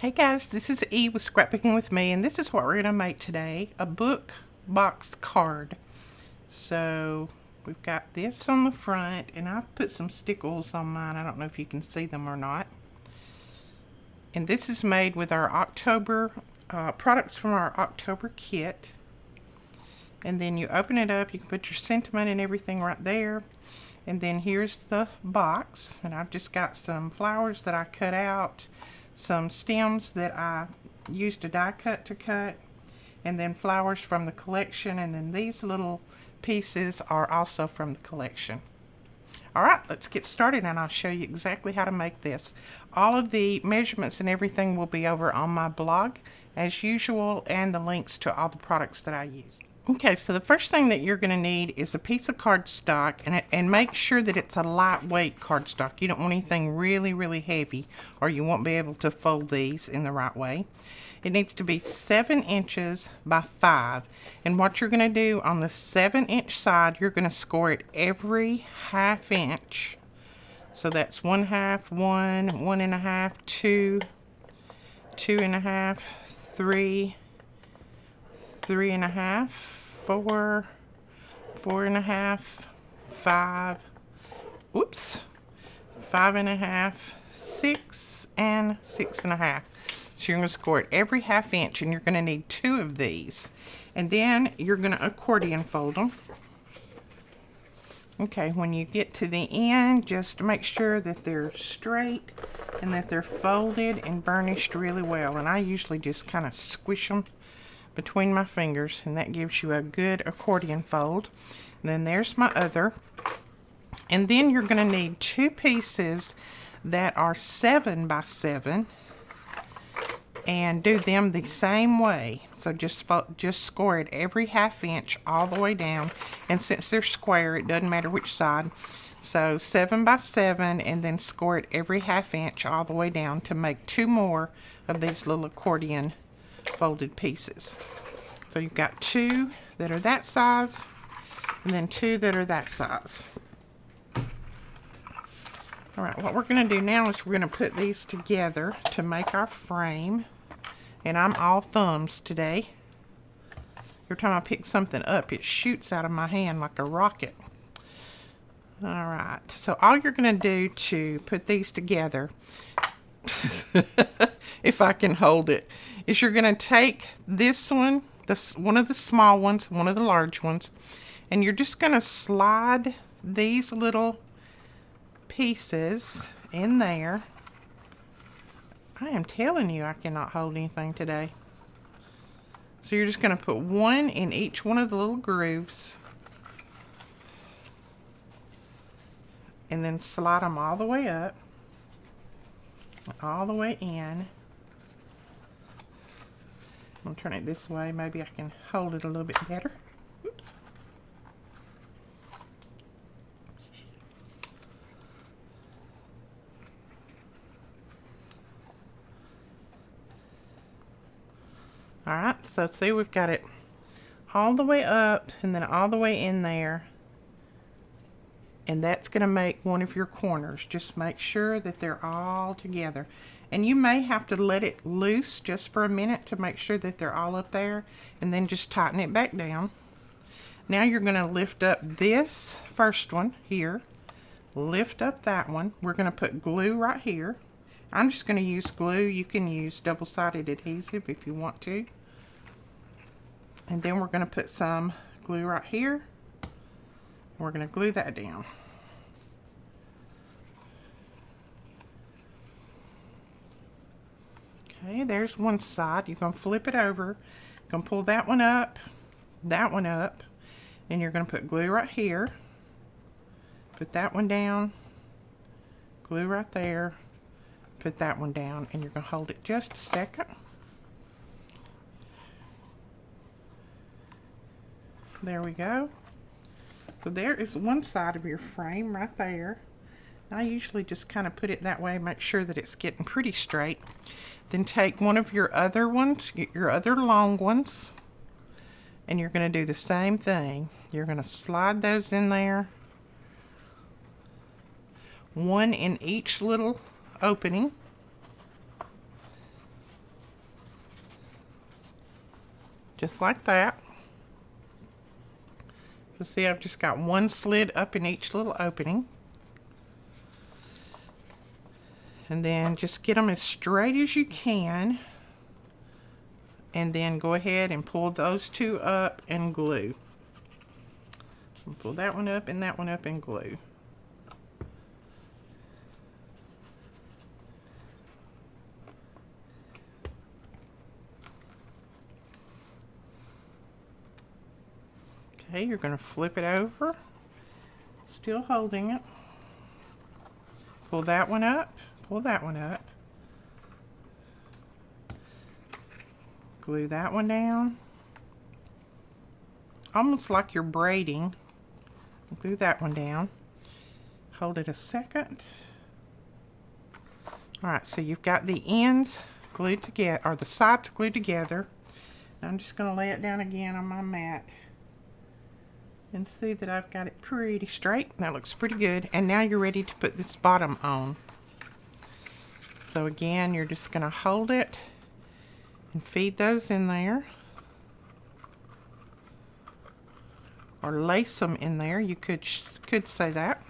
Hey guys, this is E with Scrapbooking with Me, and this is what we're going to make today, a book box card. So we've got this on the front, and I've put some stickles on mine. I don't know if you can see them or not. And this is made with our October products from our October kit. And then you open it up, you can put your sentiment and everything right there. And then here's the box, and I've just got some flowers that I cut out, some stems that I used a die cut to cut, and then flowers from the collection, and then these little pieces are also from the collection. Alright, let's get started and I'll show you exactly how to make this. All of the measurements and everything will be over on my blog as usual, and the links to all the products that I use. Okay, so the first thing that you're going to need is a piece of cardstock, and make sure that it's a lightweight cardstock. You don't want anything really heavy, or you won't be able to fold these in the right way. It needs to be 7 inches by 5. And what you're going to do on the 7-inch side, you're going to score it every ½ inch. So that's 1/2, 1, 1.5, 2, 2.5, 3, 3.5, 4, 4.5, 5, 5.5, 6, and 6.5. So you're going to score it every ½ inch, and you're going to need 2 of these. And then you're going to accordion fold them. Okay, when you get to the end, just make sure that they're straight and that they're folded and burnished really well. And I usually just kind of squish them between my fingers, and that gives you a good accordion fold. And then there's my other. And then you're going to need 2 pieces that are 7 by 7, and do them the same way. So just score it every ½ inch all the way down, and since they're square, it doesn't matter which side. So 7 by 7, and then score it every ½ inch all the way down to make 2 more of these little accordion folded pieces. So you've got 2 that are that size, and then 2 that are that size. Alright, what we're going to do now is we're going to put these together to make our frame. And I'm all thumbs today. Every time I pick something up, it shoots out of my hand like a rocket. Alright, so all you're going to do to put these together, if I can hold it, is you're going to take this one, one of the small ones, one of the large ones, and you're just going to slide these little pieces in there. I am telling you, I cannot hold anything today. So you're just going to put 1 in each one of the little grooves, and then slide them all the way up, all the way in. I'm going to turn it this way. Maybe I can hold it a little bit better. Oops. Alright, so see, we've got it all the way up and then all the way in there. And that's going to make one of your corners. Just make sure that they're all together. And you may have to let it loose just for a minute to make sure that they're all up there, and then just tighten it back down. Now you're going to lift up this first one here. Lift up that one. We're going to put glue right here. I'm just going to use glue. You can use double-sided adhesive if you want to. And then we're going to put some glue right here. We're going to glue that down. Okay, there's one side. You're going to flip it over. You're going to pull that one up, and you're going to put glue right here. Put that one down. Glue right there. Put that one down, and you're going to hold it just a second. There we go. So there is one side of your frame right there. I usually just kind of put it that way, make sure that it's getting pretty straight. Then take one of your other ones, your other long ones, and you're going to do the same thing. You're going to slide those in there, 1 in each little opening. just like that. So see, I've just got one slit up in each little opening. And then just get them as straight as you can. And then go ahead and pull those two up and glue. And pull that one up and that one up and glue. Okay, you're going to flip it over, still holding it. Pull that one up, pull that one up. Glue that one down. Almost like you're braiding. Glue that one down. Hold it a second. Alright, so you've got the ends glued together, or the sides glued together. Now I'm just going to lay it down again on my mat. And see that I've got it pretty straight. That looks pretty good. And now you're ready to put this bottom on. So again, you're just going to hold it and feed those in there. Or lace them in there. You could say that.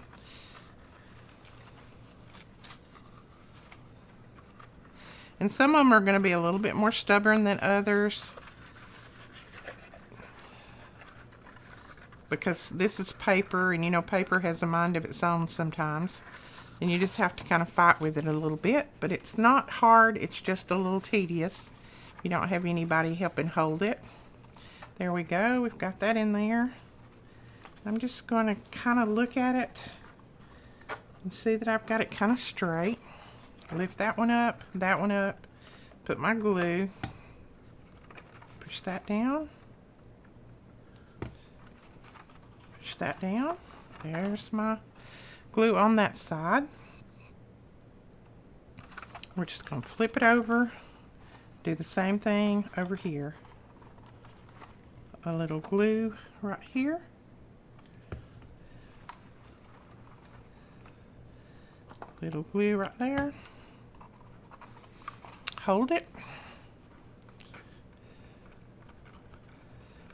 And some of them are going to be a little bit more stubborn than others, because this is paper, and you know paper has a mind of its own sometimes, and you just have to kind of fight with it a little bit. But it's not hard, it's just a little tedious. You don't have anybody helping hold it. There we go, we've got that in there. I'm just going to kind of look at it and see that I've got it kind of straight. Lift that one up, put my glue, push that down. That down. There's my glue on that side. We're just going to flip it over, do the same thing over here. A little glue right here. Little glue right there. Hold it.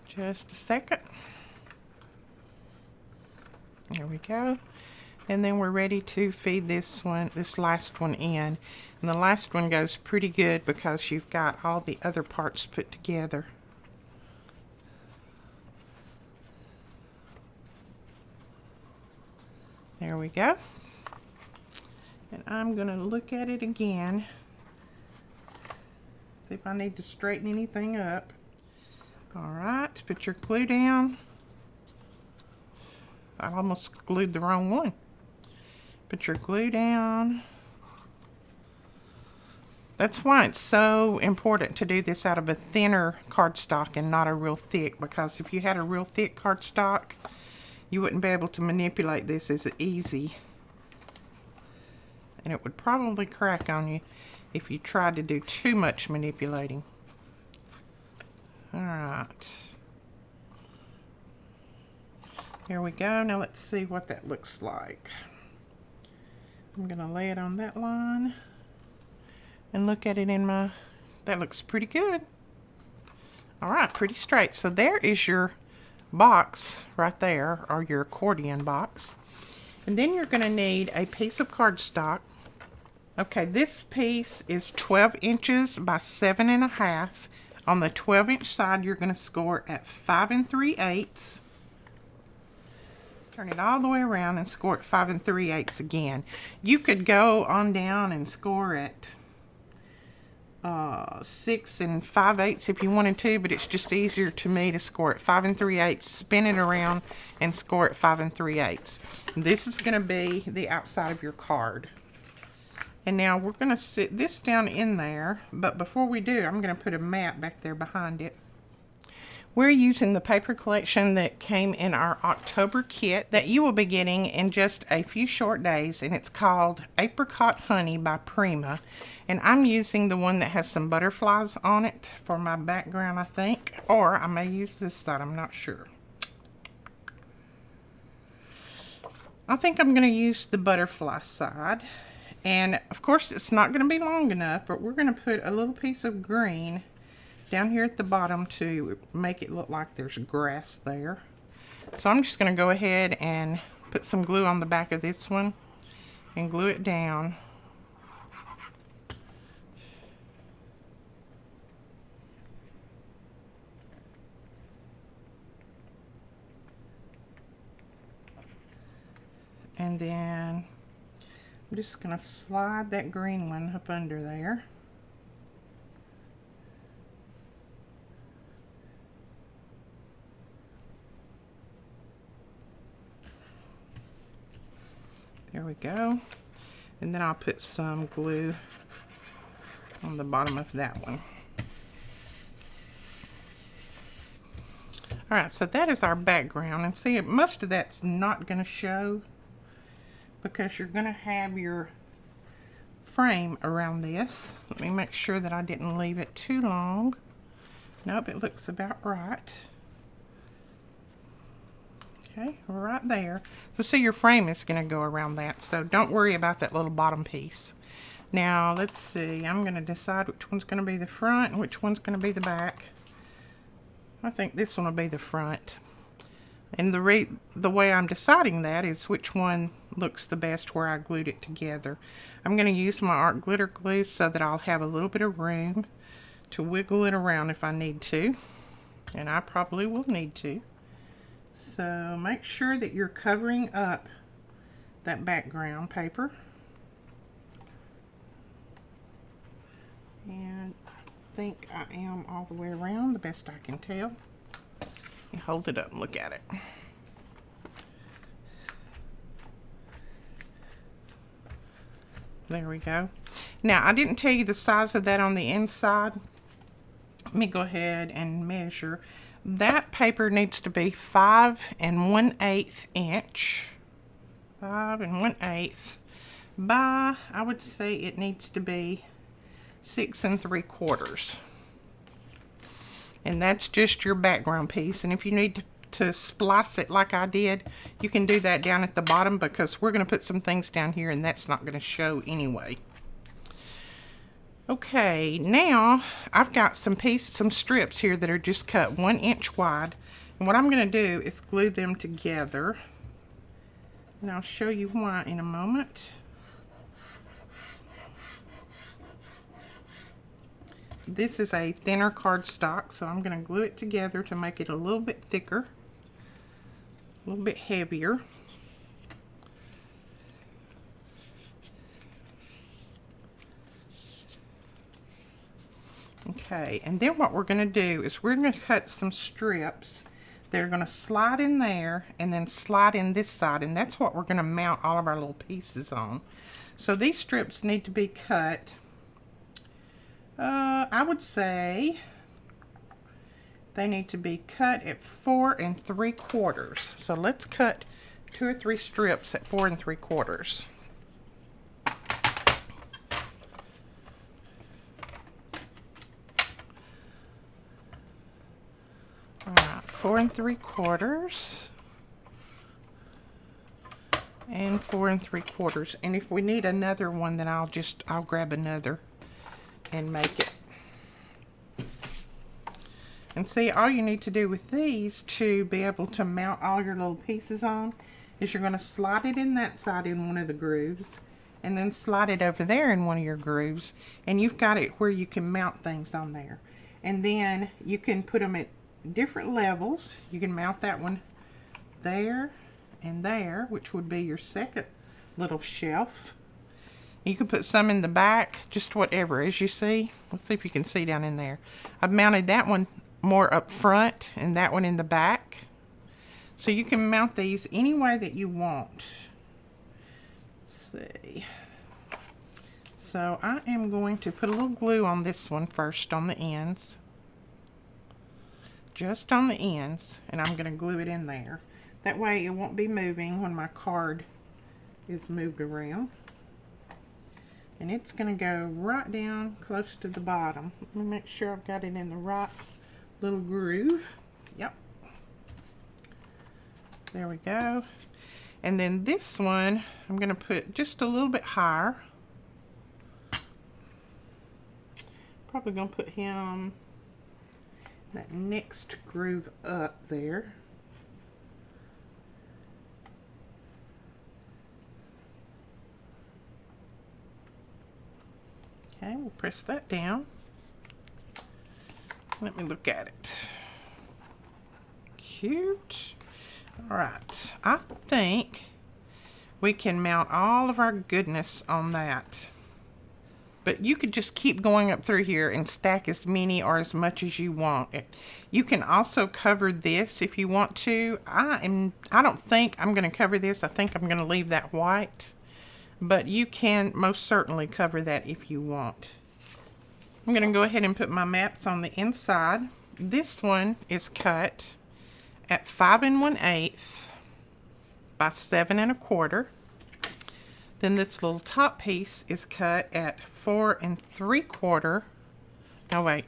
Just a second. There we go. And then we're ready to feed this last one in. And the last one goes pretty good because you've got all the other parts put together. There we go. And I'm going to look at it again. See if I need to straighten anything up. Alright, put your glue down. I almost glued the wrong one. Put your glue down. That's why it's so important to do this out of a thinner cardstock and not a real thick, because if you had a real thick cardstock, you wouldn't be able to manipulate this as easy. And it would probably crack on you if you tried to do too much manipulating. Alright. Here we go. Now let's see what that looks like. I'm going to lay it on that line and look at it in my... That looks pretty good. Alright, pretty straight. So there is your box right there, or your accordion box. And then you're going to need a piece of cardstock. Okay, this piece is 12 inches by 7.5. On the 12-inch side, you're going to score at 5 3/8. Turn it all the way around and score at 5 3/8 again. You could go on down and score at 6 5/8 if you wanted to, but it's just easier to me to score at 5 3/8, spin it around, and score at 5 3/8. This is going to be the outside of your card. And now we're going to sit this down in there, but before we do, I'm going to put a mat back there behind it. We're using the paper collection that came in our October kit that you will be getting in just a few short days, and it's called Apricot Honey by Prima. And I'm using the one that has some butterflies on it for my background, I think. Or I may use this side, I'm not sure. I think I'm going to use the butterfly side. And of course it's not going to be long enough, but we're going to put a little piece of green down here at the bottom to make it look like there's grass there. So I'm just going to go ahead and put some glue on the back of this one and glue it down. And then I'm just going to slide that green one up under there. There we go. And then I'll put some glue on the bottom of that one. Alright, so that is our background. And see, most of that's not going to show because you're going to have your frame around this. Let me make sure that I didn't leave it too long. Nope, it looks about right. Okay, right there. So see, your frame is going to go around that, so don't worry about that little bottom piece. Now, let's see. I'm going to decide which one's going to be the front and which one's going to be the back. I think this one will be the front. And the way I'm deciding that is which one looks the best where I glued it together. I'm going to use my art glitter glue so that I'll have a little bit of room to wiggle it around if I need to. And I probably will need to. So make sure that you're covering up that background paper. And I think I am all the way around the best I can tell. You hold it up and look at it. There we go. Now, I didn't tell you the size of that on the inside. Let me go ahead and measure. That paper needs to be 5 1/8 inch. 5 1/8 by, I would say it needs to be 6 3/4. And that's just your background piece. And if you need to splice it like I did, you can do that down at the bottom because we're going to put some things down here and that's not going to show anyway. Okay, now I've got some strips here that are just cut 1 inch wide. And what I'm going to do is glue them together. And I'll show you why in a moment. This is a thinner cardstock, so I'm going to glue it together to make it a little bit thicker, a little bit heavier. Okay, and then what we're going to do is we're going to cut some strips that are going to slide in there and then slide in this side, and that's what we're going to mount all of our little pieces on. So these strips need to be cut, I would say they need to be cut at 4 3/4. So let's cut 2 or 3 strips at 4 3/4. Alright, 4 3/4 and 4 3/4. And if we need another one, then I'll grab another and make it. And see, all you need to do with these to be able to mount all your little pieces on is you're going to slide it in that side in one of the grooves and then slide it over there in one of your grooves, and you've got it where you can mount things on there. And then you can put them at different levels. You can mount that one there and there, which would be your second little shelf. You can put some in the back, just whatever, as you see. Let's see if you can see down in there. I've mounted that one more up front and that one in the back. So you can mount these any way that you want. Let's see. So I am going to put a little glue on this one first on the ends. Just on the ends, and I'm going to glue it in there. That way it won't be moving when my card is moved around. And it's going to go right down close to the bottom. Let me make sure I've got it in the right little groove. Yep. There we go. And then this one, I'm going to put just a little bit higher. Probably going to put him that next groove up there. Okay, we'll press that down. Let me look at it. Cute. All right, I think we can mount all of our goodness on that. But you could just keep going up through here and stack as many or as much as you want. You can also cover this if you want to. I don't think I'm going to cover this. I think I'm going to leave that white. But you can most certainly cover that if you want. I'm going to go ahead and put my mats on the inside. This one is cut at 5 1/8 by 7 1/4. Then this little top piece is cut at 4 3/4. No, wait.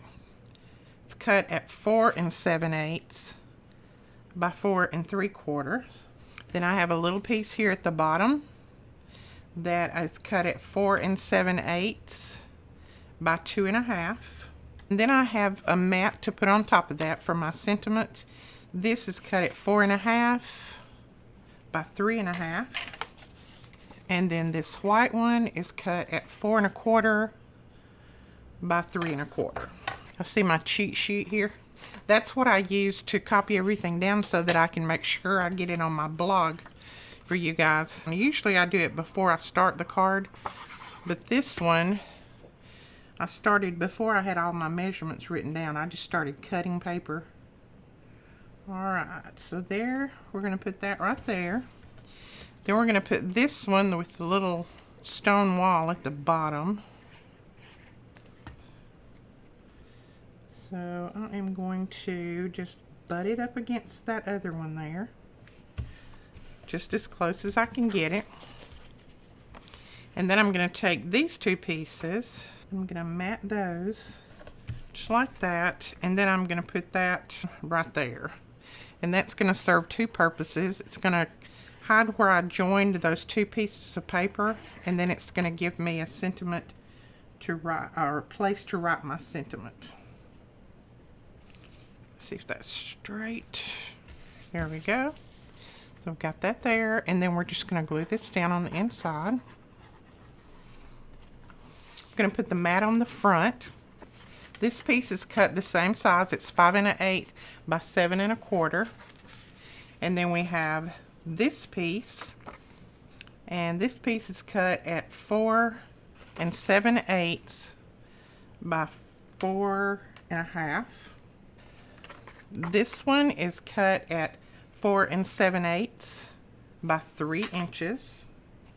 It's cut at 4 7/8 by 4 3/4. Then I have a little piece here at the bottom that is cut at 4 7/8 by 2 1/2. And then I have a mat to put on top of that for my sentiment. This is cut at 4 1/2 by 3 1/2. And then this white one is cut at 4 1/4 by 3 1/4. I see my cheat sheet here. That's what I use to copy everything down so that I can make sure I get it on my blog for you guys. Usually I do it before I start the card, but this one I started before I had all my measurements written down. I just started cutting paper. Alright, so there, we're going to put that right there. Then we're going to put this one with the little stone wall at the bottom. So I am going to just butt it up against that other one there. Just as close as I can get it. And then I'm going to take these two pieces. I'm going to mat those just like that. And then I'm going to put that right there. And that's going to serve two purposes. It's going to hide where I joined those two pieces of paper, and then it's going to give me a sentiment to write, or a place to write my sentiment. See if that's straight. There we go. So I've got that there, and then we're just going to glue this down on the inside. I'm going to put the mat on the front. This piece is cut the same size. It's 5 1/8 by 7 1/4. And then we have this piece, and this piece is cut at 4 7/8 by 4 1/2. This one is cut at 4 7/8 by 3 inches.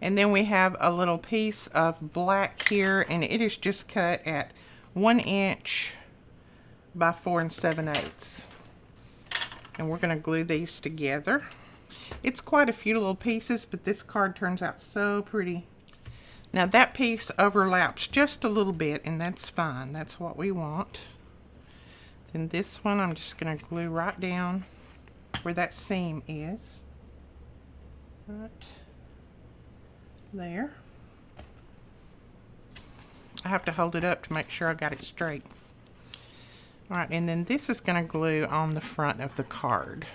And then we have a little piece of black here, and it is just cut at 1 inch by 4 7/8. And we're going to glue these together. It's quite a few little pieces, but this card turns out so pretty. Now that piece overlaps just a little bit, and that's fine. That's what we want. Then this one I'm just going to glue right down where that seam is. Right there. I have to hold it up to make sure I got it straight. Alright, and then this is going to glue on the front of the card.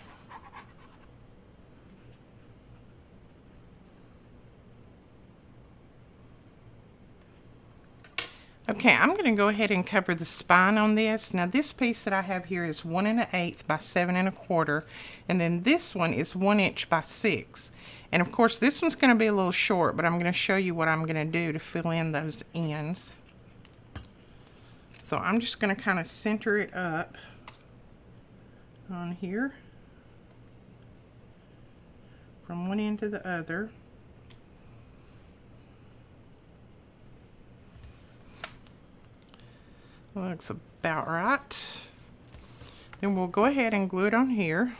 Okay, I'm going to go ahead and cover the spine on this. Now this piece that I have here is 1 1/8 by 7 1/4, and then this one is 1 inch by 6. And of course this one's going to be a little short, but I'm going to show you what I'm going to do to fill in those ends. So I'm just going to kind of center it up on here from one end to the other. Looks about right. Then we'll go ahead and glue it on here.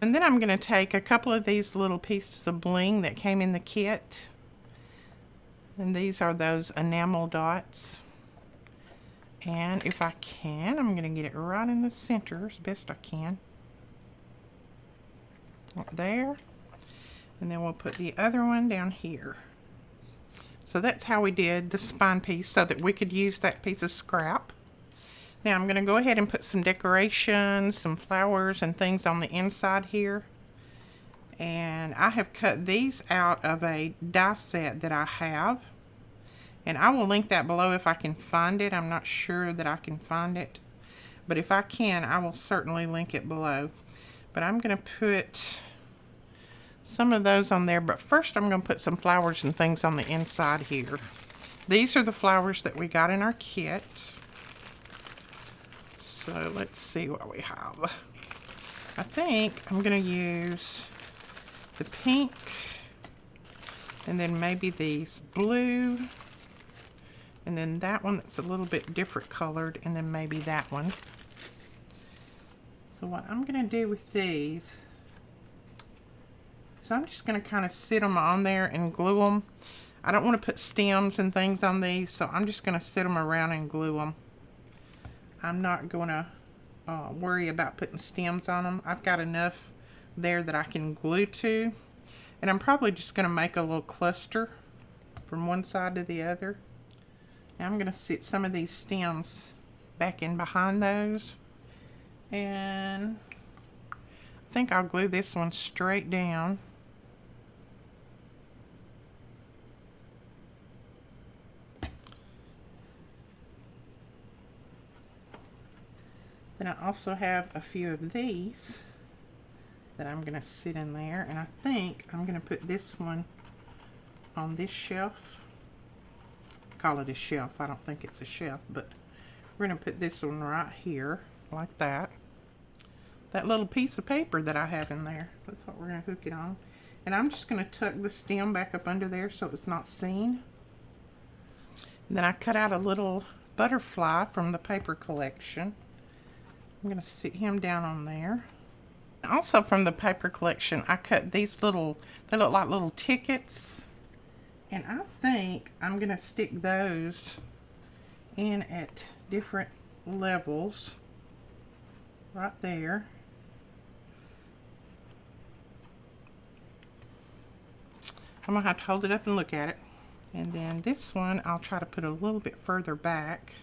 And then I'm going to take a couple of these little pieces of bling that came in the kit. And these are those enamel dots. And if I can, I'm going to get it right in the center as best I can. Right there. And then we'll put the other one down here. So that's how we did the spine piece, so that we could use that piece of scrap. Now I'm going to go ahead and put some decorations, some flowers and things on the inside here. And I have cut these out of a die set that I have. And I will link that below if I can find it. I'm not sure that I can find it. But if I can, I will certainly link it below. But I'm going to put some of those on there. But first I'm going to put some flowers and things on the inside here. These are the flowers that we got in our kit. So let's see what we have. I think I'm going to use the pink, and then maybe these blue, and then that one that's a little bit different colored, and then maybe that one. So what I'm going to do with these is I'm just going to kind of sit them on there and glue them. I don't want to put stems and things on these, so I'm just going to sit them around and glue them. I'm not going to worry about putting stems on them. I've got enough there that I can glue to. And I'm probably just going to make a little cluster from one side to the other. Now I'm going to sit some of these stems back in behind those. And I think I'll glue this one straight down. Then I also have a few of these that I'm going to sit in there, and I think I'm going to put this one on this shelf. Call it a shelf. I don't think it's a shelf, but we're going to put this one right here like that. That little piece of paper that I have in there, that's what we're going to hook it on. And I'm just going to tuck the stem back up under there so it's not seen. And then I cut out a little butterfly from the paper collection. I'm going to sit him down on there. Also from the paper collection, I cut these little, they look like little tickets. And I think I'm going to stick those in at different levels right there. I'm going to have to hold it up and look at it. And then this one, I'll try to put a little bit further back.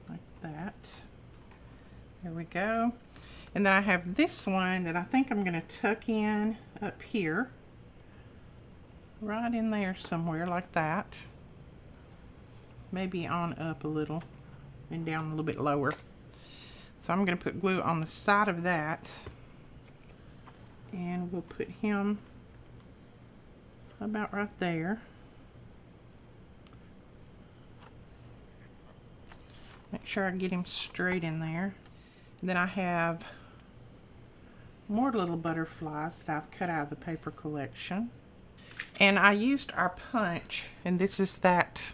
Like that. There we go. And then I have this one that I think I'm going to tuck in up here. Right in there somewhere like that. Maybe on up a little and down a little bit lower. So I'm going to put glue on the side of that. And we'll put him about right there. Make sure I get him straight in there. And then I have more little butterflies that I've cut out of the paper collection. And I used our punch, and this is that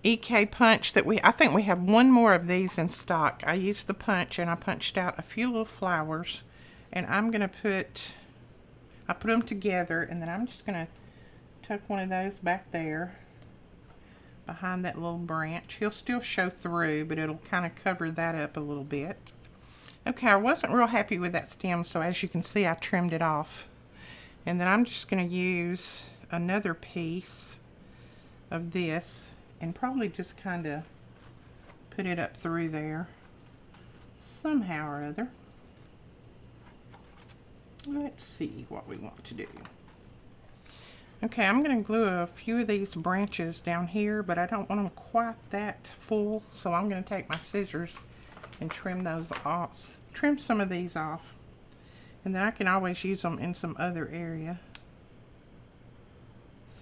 EK punch that I think we have one more of these in stock. I used the punch and I punched out a few little flowers, and I'm going to I put them together, and then I'm just going to tuck one of those back there behind that little branch. He'll still show through, but it'll kind of cover that up a little bit. Okay, I wasn't real happy with that stem, so as you can see, I trimmed it off. And then I'm just going to use another piece of this and probably just kind of put it up through there somehow or other. Let's see what we want to do. Okay, I'm going to glue a few of these branches down here, but I don't want them quite that full, so I'm going to take my scissors and trim those off. Trim some of these off, and then I can always use them in some other area.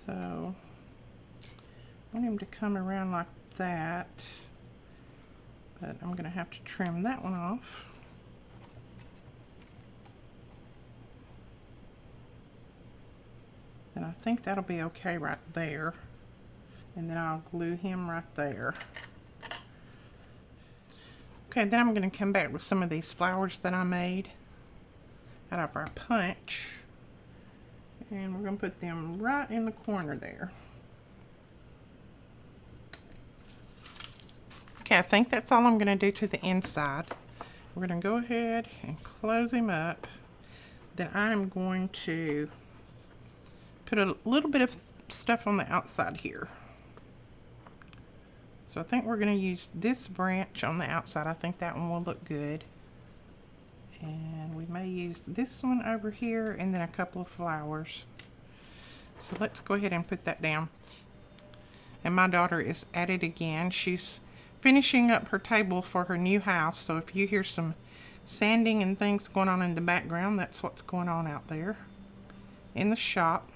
So I want him to come around like that, but I'm going to have to trim that one off. And I think that'll be okay right there. And then I'll glue him right there. Okay, then I'm going to come back with some of these flowers that I made out of our punch. And we're going to put them right in the corner there. Okay, I think that's all I'm going to do to the inside. we're going to go ahead and close him up. Then I'm going to put a little bit of stuff on the outside here. So I think we're going to use this branch on the outside. I think that one will look good. And we may use this one over here and then a couple of flowers. So let's go ahead and put that down. And my daughter is at it again. She's finishing up her table for her new house. So if you hear some sanding and things going on in the background, that's what's going on out there in the shop.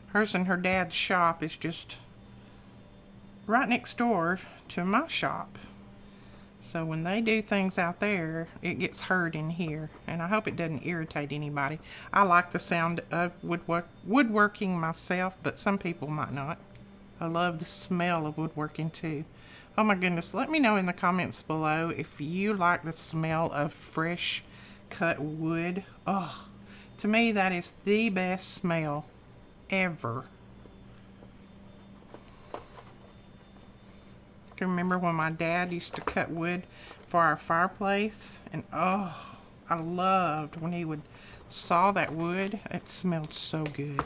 Hers and her dad's shop is just right next door to my shop. So when they do things out there, it gets heard in here. And I hope it doesn't irritate anybody. I like the sound of woodworking myself, but some people might not. I love the smell of woodworking too. Oh my goodness, let me know in the comments below if you like the smell of fresh cut wood. Oh, to me that is the best smell ever. I can remember when my dad used to cut wood for our fireplace, and oh, I loved when he would saw that wood. It smelled so good.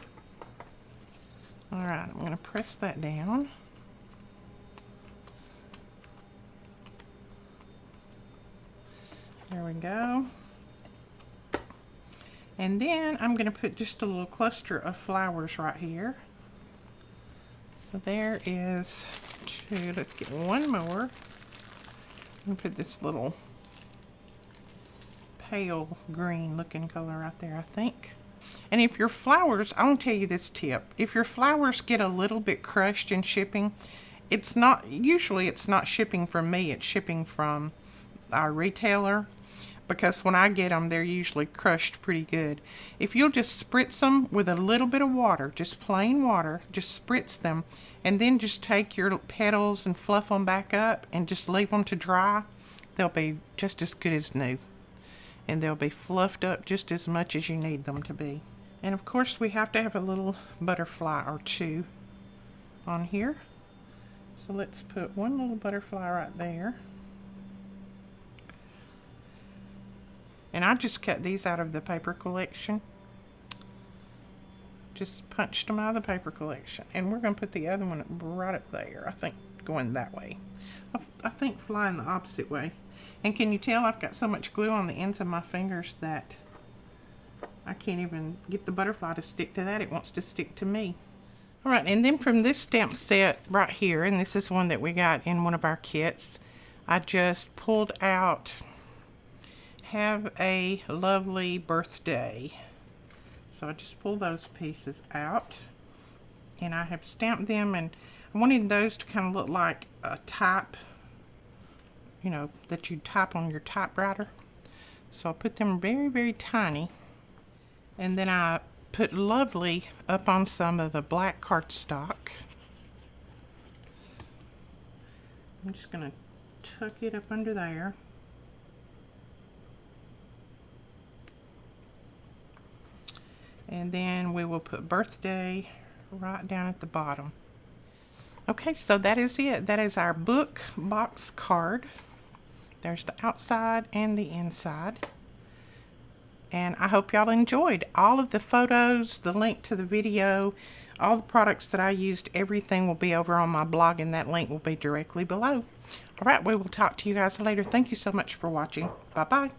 Alright, I'm going to press that down. There we go. And then I'm going to put just a little cluster of flowers right here. So there is two. Let's get one more. And put this little pale green looking color right there, I think. And if your flowers, I want to tell you this tip. If your flowers get a little bit crushed in shipping, it's not shipping from me, it's shipping from our retailer. Because when I get them, they're usually crushed pretty good. If you'll just spritz them with a little bit of water, just plain water, just spritz them, and then just take your petals and fluff them back up and just leave them to dry, they'll be just as good as new. And they'll be fluffed up just as much as you need them to be. And of course, we have to have a little butterfly or two on here. So let's put one little butterfly right there. And I just cut these out of the paper collection. Just punched them out of the paper collection. And we're going to put the other one right up there. I think going that way. I think flying the opposite way. And can you tell I've got so much glue on the ends of my fingers that I can't even get the butterfly to stick to that. It wants to stick to me. Alright, and then from this stamp set right here, and this is one that we got in one of our kits, I just pulled out Have a Lovely Birthday. So I just pulled those pieces out and I have stamped them, and I wanted those to kind of look like a type, you know, that you type on your typewriter. So I put them very, very tiny, and then I put Lovely up on some of the black cardstock. I'm just going to tuck it up under there. And then we will put birthday right down at the bottom. Okay, so that is it. That is our book box card. There's the outside and the inside. And I hope y'all enjoyed all of the photos, the link to the video, all the products that I used. Everything will be over on my blog, and that link will be directly below. All right, we will talk to you guys later. Thank you so much for watching. Bye-bye.